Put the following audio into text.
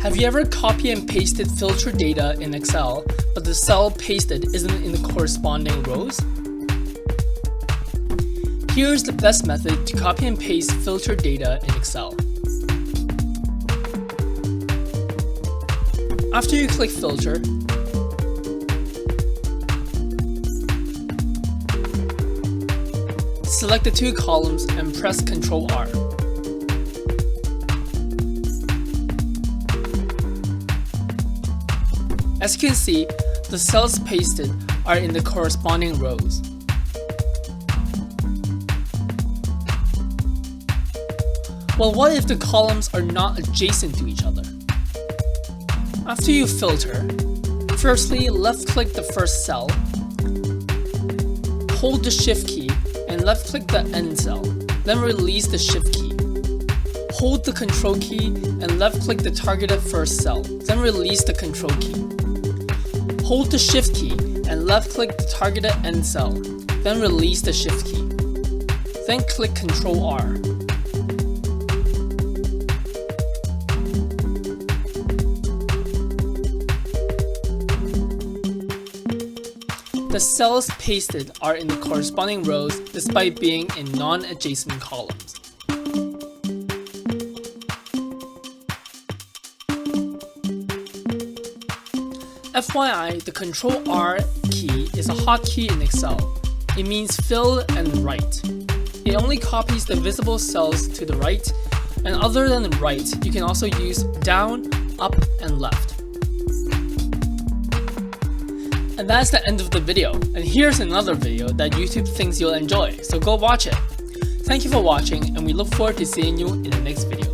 Have you ever copy and pasted filter data in Excel, but the cell pasted isn't in the corresponding rows? Here's the best method to copy and paste filter data in Excel. After you click Filter, select the two columns and press Ctrl+R. As you can see, the cells pasted are in the corresponding rows. Well, what if the columns are not adjacent to each other? After you filter, firstly left-click the first cell, hold the Shift key and left-click the end cell, then release the Shift key. Hold the Control key and left-click the targeted first cell, then release the Control key. Hold the Shift key and left-click the targeted end cell, then release the Shift key. Then click Ctrl+R. The cells pasted are in the corresponding rows despite being in non-adjacent columns. FYI, the Ctrl+R key is a hotkey in Excel. It means fill and right. It only copies the visible cells to the right, and other than right, you can also use down, up, and left. And that's the end of the video, and here's another video that YouTube thinks you'll enjoy, so go watch it. Thank you for watching, and we look forward to seeing you in the next video.